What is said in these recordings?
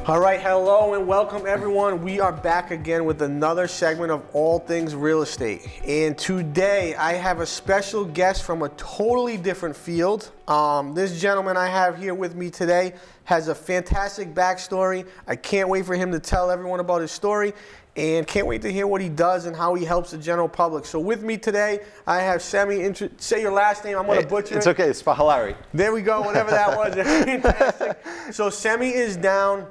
All right, hello and welcome everyone. We are back again with another segment of All Things Real Estate. And today I have a special guest from a totally different field. This gentleman I have here with me today has a fantastic backstory. I can't wait for him to tell everyone about his story and can't wait to hear what he does and how he helps the general public. So with me today, I have Semi. Say your last name. I'm going to butcher it. It's okay. It's Spahillari. There we go. Whatever that was. Fantastic. So Semi is down.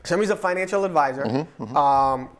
Semi's a financial advisor.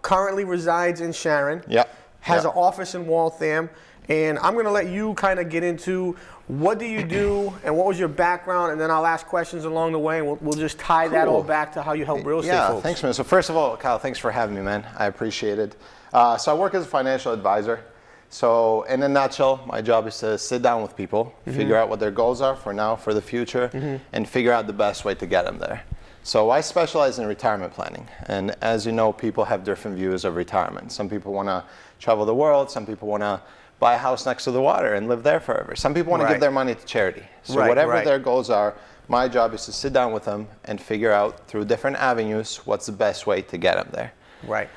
Currently resides in Sharon. Yep. Has an office in Waltham. And I'm going to let you kind of get into what do you do and what was your background, and then I'll ask questions along the way, and we'll just tie that all back to how you help real estate folks. Yeah, thanks, man. So first of all, Kyle, thanks for having me, man. I appreciate it. So I work as a financial advisor. So in a nutshell, my job is to sit down with people, figure out what their goals are for now, for the future, and figure out the best way to get them there. So I specialize in retirement planning. And as you know, people have different views of retirement. Some people want to travel the world. Some people want to buy a house next to the water and live there forever. Some people want to give their money to charity. So whatever their goals are, my job is to sit down with them and figure out through different avenues what's the best way to get them there. Right.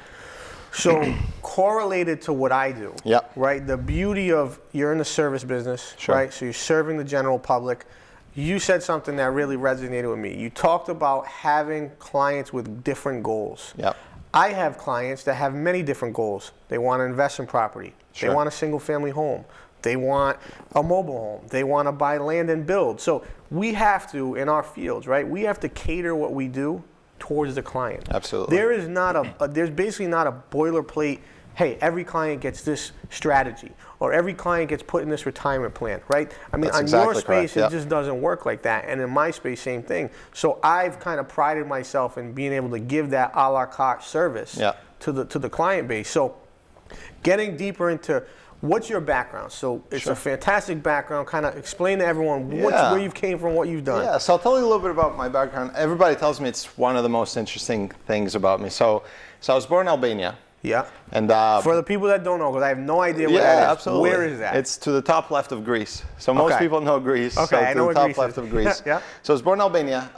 So correlated to what I do, right? The beauty of you're in the service business, right? So you're serving the general public. You said something that really resonated with me. You talked about having clients with different goals. I have clients that have many different goals. They want to invest in property. They want a single family home. They want a mobile home. They want to buy land and build. So we have to, in our fields, right? We have to cater what we do towards the client. Absolutely. There is not there's basically not a boilerplate, hey, every client gets this strategy or every client gets put in this retirement plan, right? I mean, on your space, it just doesn't work like that. And in my space, same thing. So I've kind of prided myself in being able to give that a la carte service to the client base. So getting deeper into what's your background? So it's a fantastic background. Kind of explain to everyone where you came from, what you've done. Yeah, so I'll tell you a little bit about my background. Everybody tells me it's one of the most interesting things about me. So I was born in Albania. And for the people that don't know, because I have no idea where that is. Absolutely. Where is that? It's to the top left of Greece. So most people know Greece. Okay, so I know to the top left of Greece. So I was born in Albania.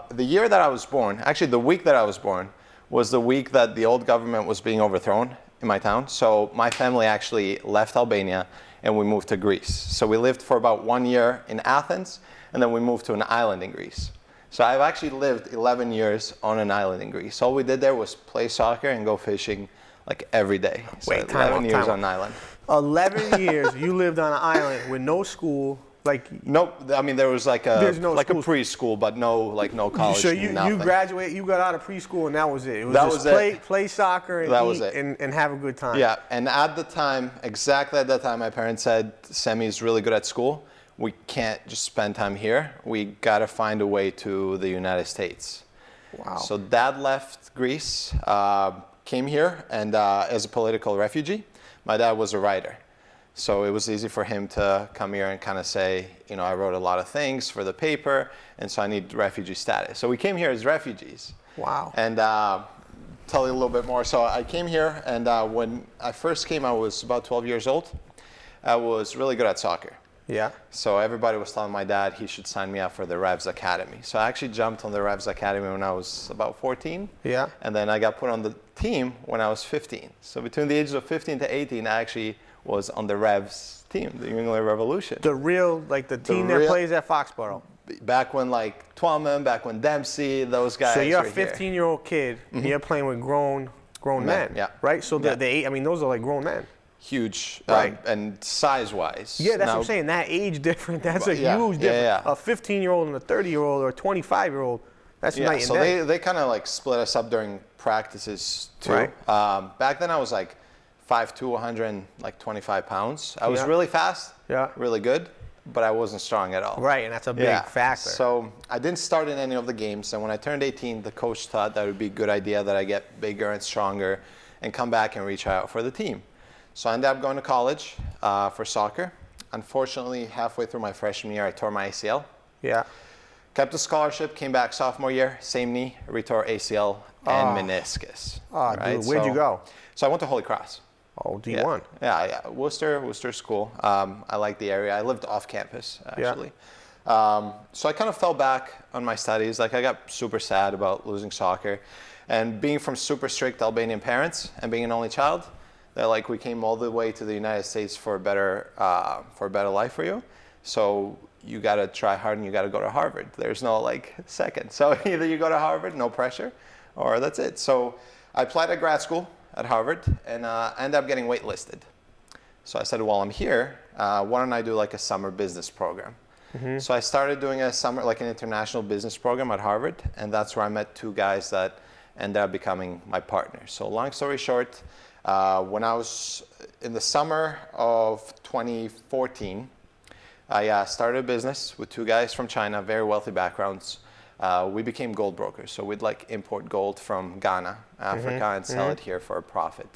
The year that I was born, actually the week that I was born, was the week that the old government was being overthrown in my town. So my family actually left Albania and we moved to Greece. So we lived for about 1 year in Athens and then we moved to an island in Greece. So I've actually lived 11 years on an island in Greece. All we did there was play soccer and go fishing like every day. So 11 years on an island. 11 years you lived on an island with no school. Nope. I mean, there was like a preschool, but no college. So you graduate, you got out of preschool, and that was it. It was play soccer and and have a good time. Yeah, and at the time, exactly at that time, my parents said, Semi's really good at school. We can't just spend time here. We got to find a way to the United States. Wow. So Dad left Greece, came here, and as a political refugee. My dad was a writer. So it was easy for him to come here and kind of say, you know, I wrote a lot of things for the paper, and so I need refugee status. So we came here as refugees. Wow. And tell you a little bit more. So I came here, and when I first came, I was about 12 years old. I was really good at soccer. So everybody was telling my dad he should sign me up for the Revs Academy. So I actually jumped on the Revs Academy when I was about 14. And then I got put on the team when I was 15. So between the ages of 15 to 18, I actually was on the Revs team, the New England Revolution. The real, the team that plays at Foxborough. Back when Twoman, back when Dempsey, those guys. So you're a 15-year-old kid, and you're playing with grown men, right? So those are like grown men. Huge, and size-wise. Yeah, that's what I'm saying. That age difference, that's a huge difference. A 15-year-old and a 30-year-old or a 25-year-old, that's night and day. So they kind of split us up during practices too. Back then I was 5'2", 125 pounds. I was really fast, really good, but I wasn't strong at all. Right, and that's a big factor. So I didn't start in any of the games, and when I turned 18, the coach thought that would be a good idea that I get bigger and stronger and come back and reach out for the team. So I ended up going to college for soccer. Unfortunately, halfway through my freshman year, I tore my ACL. Kept the scholarship, came back sophomore year, same knee, retore ACL and meniscus. Dude, where'd you go? So I went to Holy Cross. Oh, D1. Yeah, Worcester School. I liked the area. I lived off campus, actually. So I kind of fell back on my studies. Like I got super sad about losing soccer, and being from super strict Albanian parents and being an only child, they're like, we came all the way to the United States for a better life for you. So you got to try hard and you got to go to Harvard. There's no like second. So either you go to Harvard, no pressure, or that's it. So I applied at grad school at Harvard and ended up getting waitlisted. So I said, well, I'm here. Why don't I do like a summer business program? So I started doing a summer, like an international business program at Harvard, and that's where I met two guys that ended up becoming my partners. So long story short, when I was in the summer of 2014, I started a business with two guys from China, very wealthy backgrounds. We became gold brokers. So we'd like import gold from Ghana, Africa, and sell it here for a profit.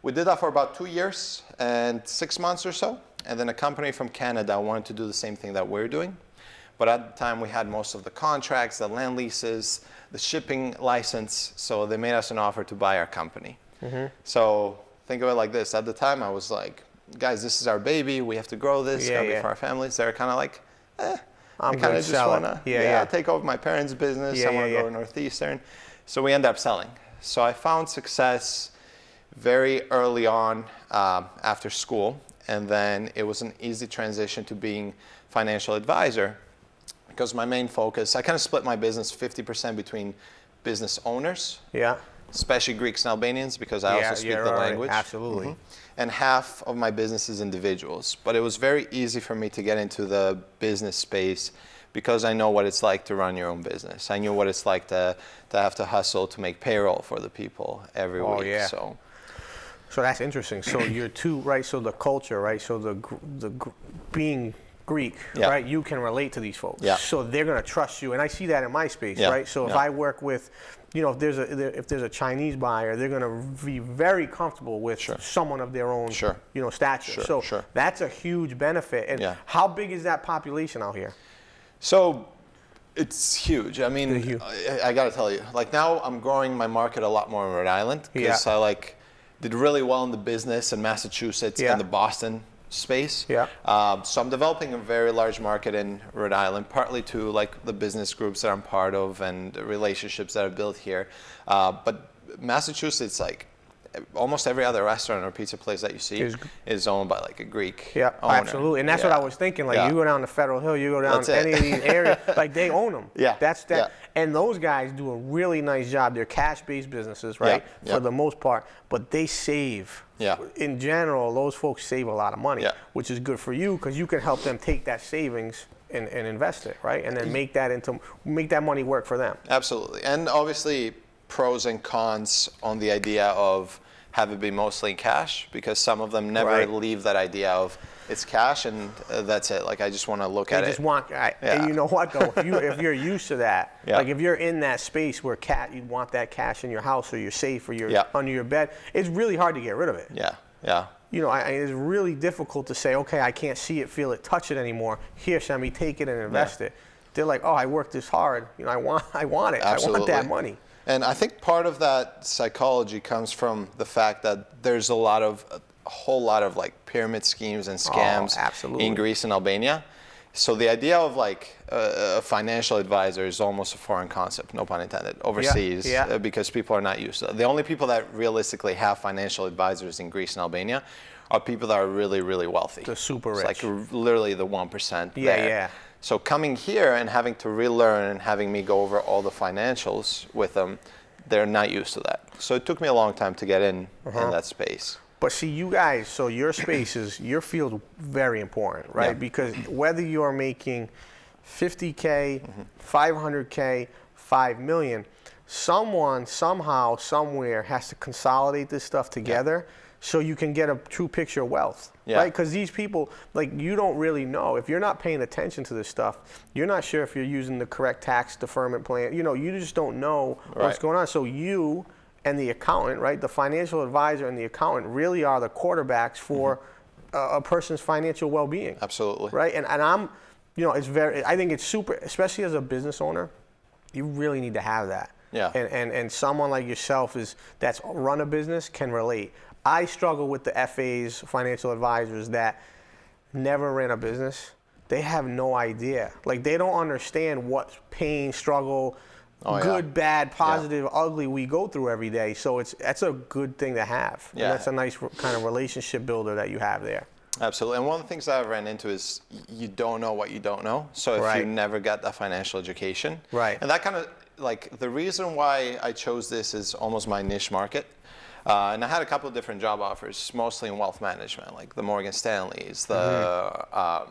We did that for about 2 years and 6 months or so. And then a company from Canada wanted to do the same thing that we're doing. But at the time, we had most of the contracts, the land leases, the shipping license. So they made us an offer to buy our company. So think of it like this. At the time, I was like, guys, this is our baby. We have to grow this. It's got to be for our families. They're kind of like, I kind of just want to take over my parents' business. I want to go to Northeastern. So we end up selling. So I found success very early on after school. And then it was an easy transition to being financial advisor because my main focus, I kind of split my business 50% between business owners, especially Greeks and Albanians because I also speak the language. Absolutely. And half of my business is individuals. But it was very easy for me to get into the business space because I know what it's like to run your own business. I knew what it's like to have to hustle to make payroll for the people every week. So that's interesting. So you're two, right? So the culture, right? So the being Greek, right? You can relate to these folks. So they're gonna trust you, and I see that in my space, right? So if I work with, you know, if there's a Chinese buyer, they're gonna be very comfortable with someone of their own, you know, stature. So that's a huge benefit. And how big is that population out here? So it's huge. I mean, I gotta tell you, like now I'm growing my market a lot more in Rhode Island because I did really well in the business in Massachusetts and the Boston space. So I'm developing a very large market in Rhode Island, partly to like the business groups that I'm part of and the relationships that I've built here. But Massachusetts, like almost every other restaurant or pizza place that you see is owned by like a Greek owner. Absolutely. And that's what I was thinking. Like you go down to Federal Hill, you go down to any of these areas, like they own them. That's that. And those guys do a really nice job. They're cash-based businesses, right? For the most part, but they save. In general, those folks save a lot of money, which is good for you because you can help them take that savings and invest it, right? And then make that money work for them. Absolutely. And obviously pros and cons on the idea of have it be mostly in cash because some of them never leave that idea of it's cash and that's it. Like I just want to look at it. And you know what though? If you're used to that, like if you're in that space where you want that cash in your house or your safe or you're under your bed, it's really hard to get rid of it. You know, it's really difficult to say, okay, I can't see it, feel it, touch it anymore. Here, Semi, take it and invest it. They're like, oh, I worked this hard. You know, I want it. Absolutely. I want that money. And I think part of that psychology comes from the fact that there's a whole lot of like pyramid schemes and scams in Greece and Albania. So the idea of like a financial advisor is almost a foreign concept, no pun intended, overseas because people are not used to it. The only people that realistically have financial advisors in Greece and Albania are people that are really, really wealthy. The super rich. It's like literally the 1% there. So coming here and having to relearn and having me go over all the financials with them, they're not used to that. So it took me a long time to get in that space. But see, you guys, so your space is, your field very important, right? Because whether you're making 50K, 500K, 5 million, someone, somehow, somewhere has to consolidate this stuff together so you can get a true picture of wealth, right? Because these people, like, you don't really know. If you're not paying attention to this stuff, you're not sure if you're using the correct tax deferment plan. You know, you just don't know what's going on. So you and the accountant, right, the financial advisor and the accountant really are the quarterbacks for a person's financial well-being. Absolutely. Right? And I'm, you know, I think it's super, especially as a business owner, you really need to have that. And someone like yourself that's run a business can relate. I struggle with the FAs, financial advisors that never ran a business they have no idea. Like, they don't understand what pain, struggle, good, bad, positive, ugly we go through every day. So that's a good thing to have. Yeah. And that's a nice kind of relationship builder that you have there. Absolutely. And one of the things that I've ran into is you don't know what you don't know. So if you never got that financial education. Right. And that kind of, like, the reason why I chose this is almost my niche market. And I had a couple of different job offers, mostly in wealth management, like the Morgan Stanleys, the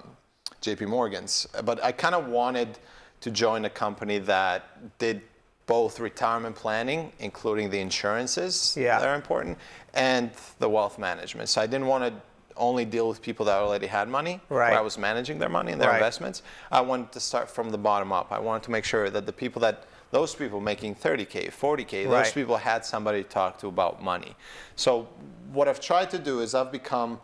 JP Morgans. But I kind of wanted to join a company that did both retirement planning, including the insurances that are important, and the wealth management. So I didn't want to only deal with people that already had money, where I was managing their money and their investments. I wanted to start from the bottom up. I wanted to make sure that those people making 30K, 40K, those people had somebody to talk to about money. So what I've tried to do is I've become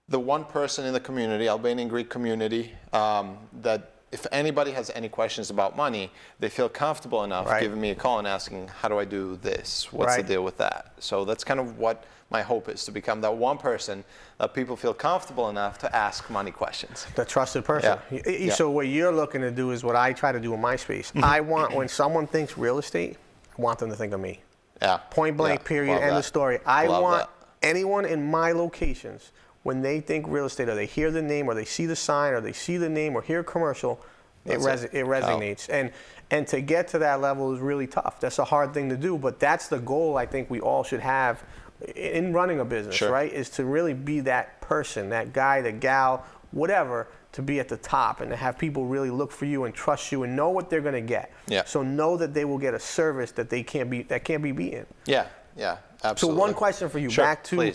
the one person in the community, Albanian Greek community, that if anybody has any questions about money, they feel comfortable enough giving me a call and asking, how do I do this? What's the deal with that? So that's kind of what my hope is, to become that one person that people feel comfortable enough to ask money questions. The trusted person. Yeah. So what you're looking to do is what I try to do in my space. I want, when someone thinks real estate, I want them to think of me. Yeah. Point blank, period, end of story. I want anyone in my locations, when they think real estate, or they hear the name, or they see the sign, or they see the name, or hear a commercial, it resonates. And to get to that level is really tough. That's a hard thing to do, but that's the goal I think we all should have in running a business, right? Is to really be that person, that guy, the gal, whatever, to be at the top and to have people really look for you and trust you and know what they're going to get. Yeah. So know that they will get a service that can't be beaten. Yeah, yeah, absolutely. So one question for you, back to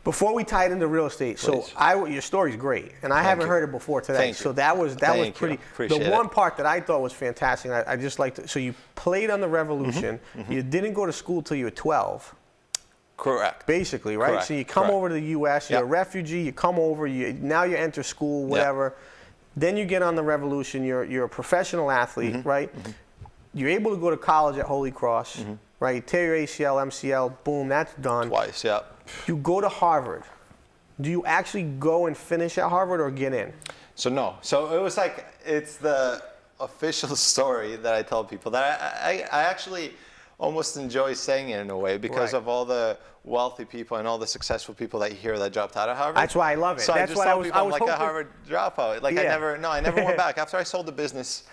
before we tie it into real estate. So your story's great, and I haven't heard it before today. So that was pretty. The one part that I thought was fantastic. I just liked it. So you played on the Revolution. You didn't go to school till you were 12. Correct. Basically, right? Correct. So you come over to the U.S., you're a refugee, you come over, now you enter school, whatever. Then you get on the Revolution, you're a professional athlete, right? You're able to go to college at Holy Cross, right? You tear your ACL, MCL, boom, that's done. Twice, You go to Harvard. Do you actually go and finish at Harvard or get in? So no. So it was like, it's the official story that I tell people that I actually almost enjoy saying it in a way because of all the wealthy people and all the successful people that you hear that dropped out of Harvard. That's why I love it. So that's I just tell people I'm like a Harvard dropout. Like I never went back. After I sold the business,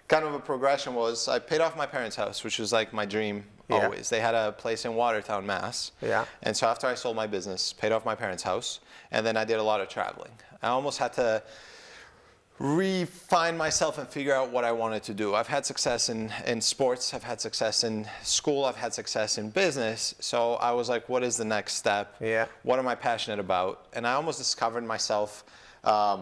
kind of a progression was I paid off my parents' house, which was like my dream always. They had a place in Watertown, Mass. Yeah. And so after I sold my business, paid off my parents' house, and then I did a lot of traveling. I almost had to refine myself and figure out what I wanted to do. I've had success in sports, I've had success in school, I've had success in business. So I was like, what is the next step? Yeah. What am I passionate about? And I almost discovered myself. I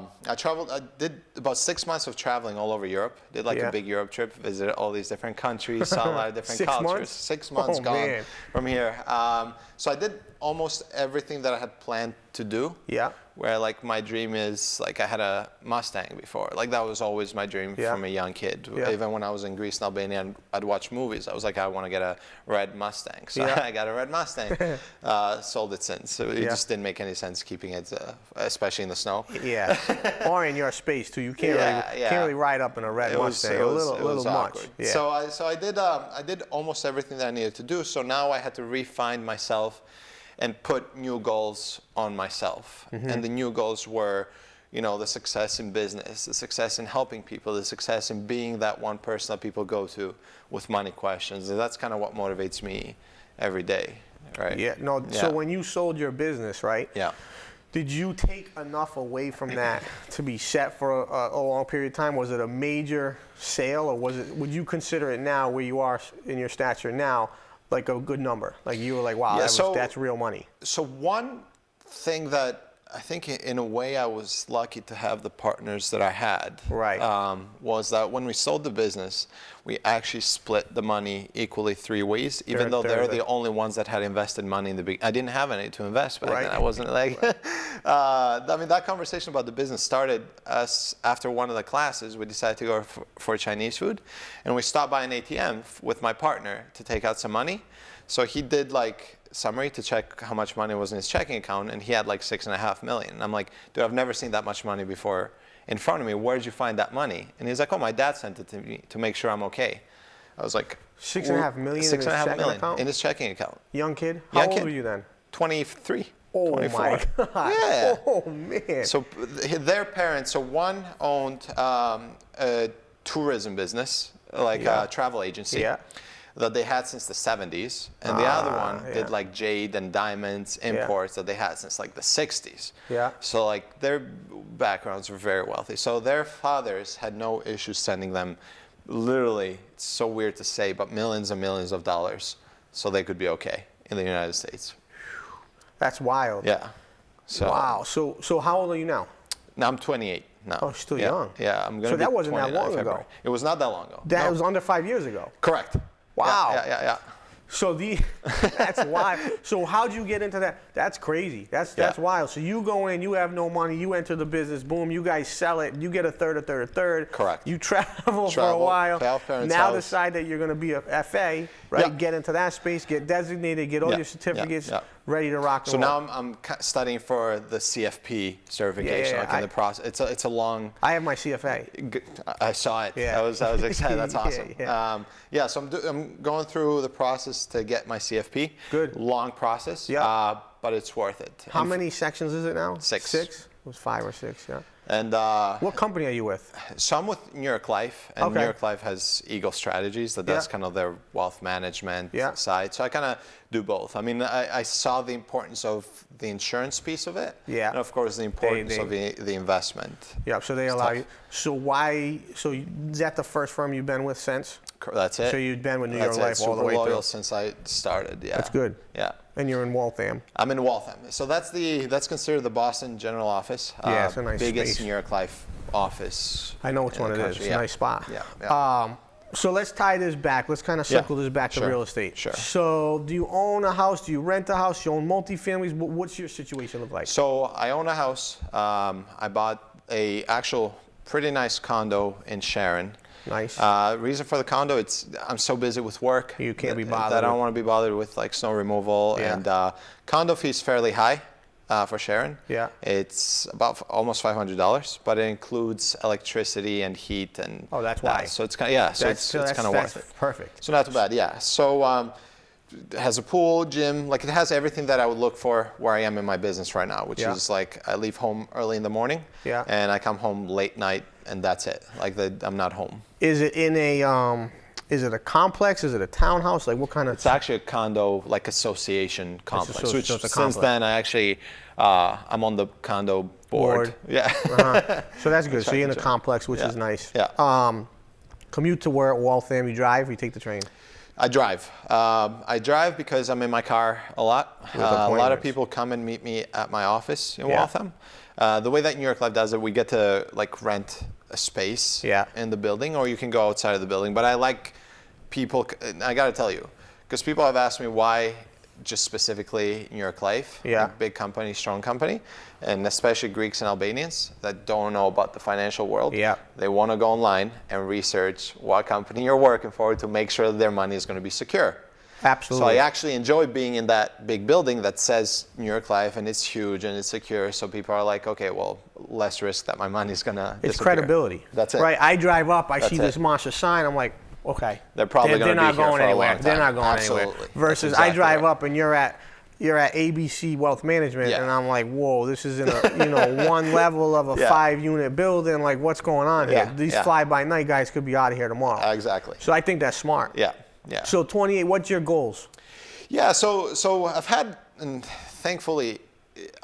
did about 6 months of traveling all over Europe. Did like a big Europe trip, visited all these different countries, saw a lot of different cultures. 6 months gone from here. So I did almost everything that I had planned to do. Yeah. Where like my dream is, like I had a Mustang before. Like that was always my dream from a young kid. Even when I was in Greece and Albania and I'd watch movies, I was like, I want to get a red Mustang. So I got a red Mustang. Sold it since. So it just didn't make any sense keeping it, especially in the snow. Yeah. Or in your space too. You can't really ride up in a red Mustang. It was a little much. Yeah. So I did almost everything that I needed to do. So now I had to refine myself and put new goals on myself. And the new goals were, the success in business, the success in helping people, the success in being that one person that people go to with money questions. And that's kind of what motivates me every day, right? Yeah. No. So when you sold your business, right? Yeah. Did you take enough away from that to be set for a long period of time? Was it a major sale, or would you consider it now, where you are in your stature now, like a good number? Like you were like, wow, that's real money. So one thing that I think in a way I was lucky to have the partners that I had, was that when we sold the business, we actually split the money equally 3 ways, even though they're the only ones that had invested money in the beginning. I didn't have any to invest back then. I wasn't like, I mean, that conversation about the business started us after one of the classes. We decided to go for Chinese food, and we stopped by an ATM with my partner to take out some money. So he did like summary to check how much money was in his checking account, and he had like $6.5 million. And I'm like, dude, I've never seen that much money before in front of me, where'd you find that money? And he's like, oh, my dad sent it to me to make sure I'm okay. I was like, $6.5 million in his checking account? In his checking account. Young kid? How old were you then? 23. Oh 24. my God. Yeah. Oh man. So their parents, so one owned a tourism business, like a travel agency. That they had since the 70s, and the other one did like jade and diamonds imports that they had since like the 60s. So like their backgrounds were very wealthy. So their fathers had no issues sending them, literally, it's so weird to say, but millions and millions of dollars so they could be okay in the United States. That's wild. Yeah. So, wow. So how old are you now? Now I'm 28 now. Oh, still young. Yeah, I'm gonna. So be that wasn't that long ago. It was not that long ago. That was under 5 years ago. Correct. Wow. Yeah. So that's wild. So how'd you get into that? That's crazy. That's wild. So you go in, you have no money, you enter the business, boom, you guys sell it, you get a third. Correct. You travel for a while. Now decide that you're going to be a FA, right? Get into that space, get designated, get all your certificates ready to rock and roll. So now I'm studying for the CFP certification. Like in the process. It's a long. I have my CFA. I saw it. I was excited. That's awesome. So I'm going through the process to get my CFP. Good. Long process. But it's worth it. How many sections is it now? 6. 6? It was 5 or 6. Yeah. And what company are you with? So I'm with New York Life, and New York Life has Eagle Strategies. That's kind of their wealth management side. So I kind of do both. I mean, I saw the importance of the insurance piece of it, and of course the importance of the investment. Yeah. So they allow you. So why? So is that the first firm you've been with since? That's it. So you've been with New York Life all the way through. Super loyal since I started. Yeah. That's good. Yeah. And you're in Waltham. I'm in Waltham. So that's considered the Boston general office. Yeah, it's a nice biggest space. New York Life office. I know which one it is. It's a nice spot. Yeah. So let's tie this back. Let's kind of circle this back to real estate. Sure. So do you own a house? Do you rent a house? Do you own multifamilies? What's your situation look like? So I own a house. I bought a actual pretty nice condo in Sharon. Nice. Reason for the condo, I'm so busy with work. You can't be bothered. That I don't want to be bothered with like snow removal. And condo fee's fairly high for Sharon. Yeah. It's about almost $500, but it includes electricity and heat and. Oh, that's why. So it's kind of it's kind of worth it. Perfect. So not too bad. Yeah. So it has a pool, gym, like it has everything that I would look for where I am in my business right now, which is like I leave home early in the morning and I come home late night and that's it. Like I'm not home. Is it in a is it a complex? Is it a townhouse? Like what kind of? It's actually a condo, like association complex. So which since then I actually I'm on the condo board. Yeah. So that's good. So you're in a complex, which is nice. Yeah. Commute to where at Waltham? You drive? Or you take the train? I drive. I drive because I'm in my car a lot. A lot of people come and meet me at my office in Waltham. The way that New York Life does it, we get to like rent a space in the building, or you can go outside of the building. But I like people. I got to tell you, because people have asked me why just specifically New York Life, like big company, strong company, and especially Greeks and Albanians that don't know about the financial world. They want to go online and research what company you're working for to make sure that their money is going to be secure. Absolutely. So I actually enjoy being in that big building that says New York Life and it's huge and it's secure. So people are like, okay, well, less risk that my money is going to disappear. It's credibility. That's it. Right. I drive up, I see this monster sign, I'm like, okay. They're probably going to be here for a long time. They're not going anywhere. Versus I drive up and you're at ABC Wealth Management, and I'm like, whoa, this is in a one level of a 5-unit building. Like, what's going on here? These fly-by-night guys could be out of here tomorrow. Exactly. So I think that's smart. Yeah. So 28, what's your goals? Yeah. So I've had, and thankfully,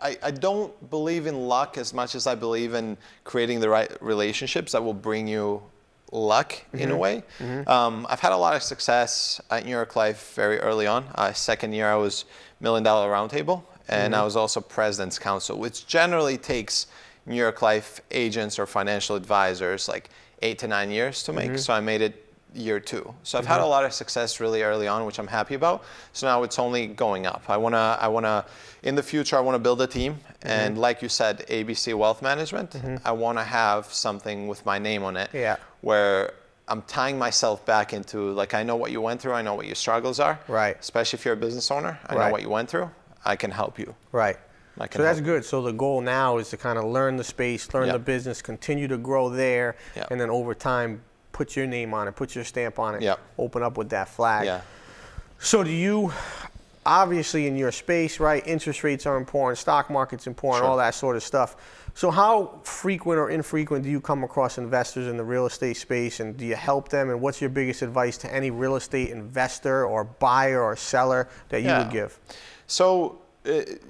I don't believe in luck as much as I believe in creating the right relationships that will bring you luck in a way. I've had a lot of success at New York Life very early on. Second year I was $1 Million Roundtable, and I was also President's Counsel, which generally takes New York Life agents or financial advisors like 8 to 9 years to make. So I made it year 2. So I've had a lot of success really early on, which I'm happy about. So now it's only going up. I wanna in the future I wanna build a team, and like you said, ABC Wealth Management. I wanna have something with my name on it, where I'm tying myself back into, like, I know what you went through, I know what your struggles are. Right. Especially if you're a business owner, I know what you went through. I can help you. Right. So that's good. So the goal now is to kind of learn the space, learn the business, continue to grow there, and then over time, put your name on it, put your stamp on it, open up with that flag. Yeah. So do you, obviously in your space, right, interest rates are important, stock market's important, all that sort of stuff. So how frequent or infrequent do you come across investors in the real estate space, and do you help them, and what's your biggest advice to any real estate investor or buyer or seller that you would give? So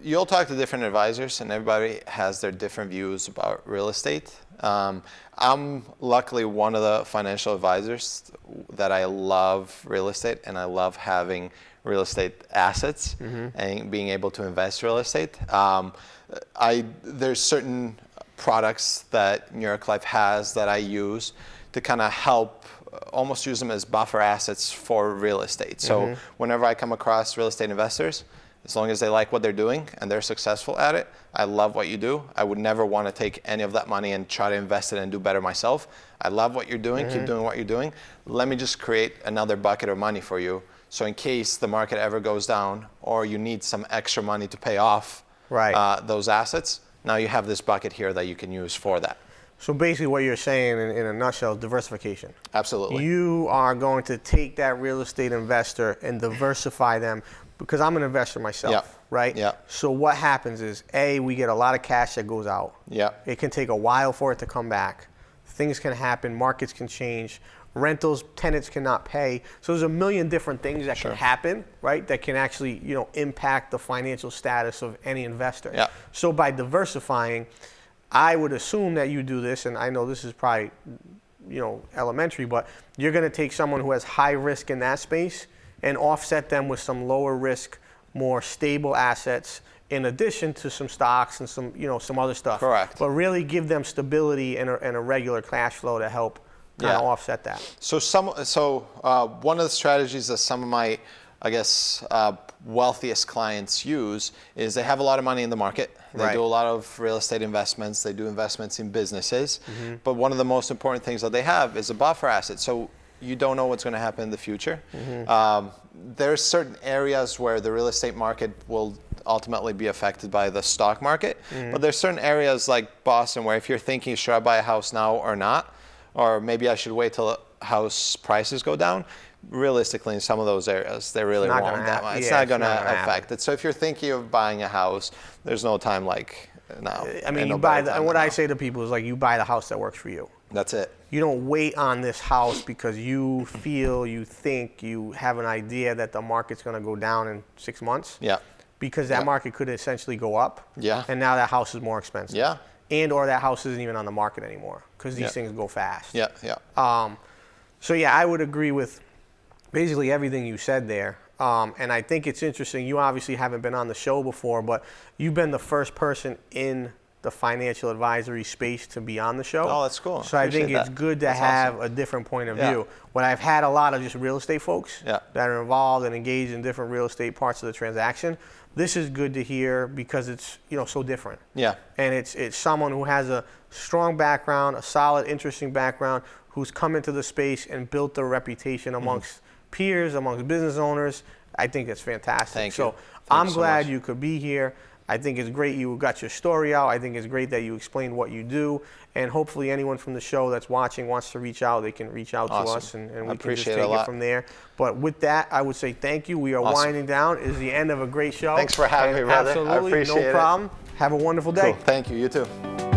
you'll talk to different advisors, and everybody has their different views about real estate. I'm luckily one of the financial advisors that I love real estate, and I love having real estate assets and being able to invest real estate. There's certain products that New York Life has that I use to kind of help, almost use them as buffer assets for real estate. So whenever I come across real estate investors, as long as they like what they're doing and they're successful at it, I love what you do. I would never want to take any of that money and try to invest it and do better myself. I love what you're doing. Keep doing what you're doing. Let me just create another bucket of money for you. So in case the market ever goes down or you need some extra money to pay off those assets, now you have this bucket here that you can use for that. So basically what you're saying in a nutshell is diversification. Absolutely. You are going to take that real estate investor and diversify them, because I'm an investor myself, right? Yeah. So what happens is, A, we get a lot of cash that goes out. Yeah. It can take a while for it to come back. Things can happen, markets can change, rentals, tenants cannot pay. So there's a million different things that can happen, right? That can actually, impact the financial status of any investor. Yeah. So by diversifying, I would assume that you do this, and I know this is probably, elementary, but you're going to take someone who has high risk in that space and offset them with some lower risk, more stable assets, in addition to some stocks and some other stuff. Correct. But really give them stability and a regular cash flow to help kind of offset that. So one of the strategies that some of my, wealthiest clients use is they have a lot of money in the market. They do a lot of real estate investments. They do investments in businesses. But one of the most important things that they have is a buffer asset. So you don't know what's going to happen in the future. There's certain areas where the real estate market will ultimately be affected by the stock market. But there's certain areas like Boston where if you're thinking, should I buy a house now or not? Or maybe I should wait till house prices go down. Realistically, in some of those areas, they really won't that much. It's not going to affect it. So if you're thinking of buying a house, there's no time like now. I mean, you buy and what I say to people is, like, you buy the house that works for you. That's it. You don't wait on this house because you feel, you think, you have an idea that the market's going to go down in 6 months. Yeah. Because that market could essentially go up. Yeah. And now that house is more expensive. Yeah. And or that house isn't even on the market anymore because these things go fast. Yeah, yeah. So yeah, I would agree with basically everything you said there. And I think it's interesting. You obviously haven't been on the show before, but you've been the first person in the financial advisory space to be on the show. Oh, that's cool. So I think it's good to have a different point of view. When I've had a lot of just real estate folks that are involved and engaged in different real estate parts of the transaction, this is good to hear because it's so different. Yeah. And it's someone who has a strong background, a solid, interesting background, who's come into the space and built a reputation amongst peers, amongst business owners. I think that's fantastic. Thank you. I'm glad you could be here. I think it's great you got your story out. I think it's great that you explained what you do. And hopefully anyone from the show that's watching wants to reach out, they can reach out to us and we can just take it from there. But with that, I would say thank you. We are winding down. It is the end of a great show. Thanks for having me, brother. Absolutely, I appreciate it. No problem. Have a wonderful day. Cool. Thank you. You too.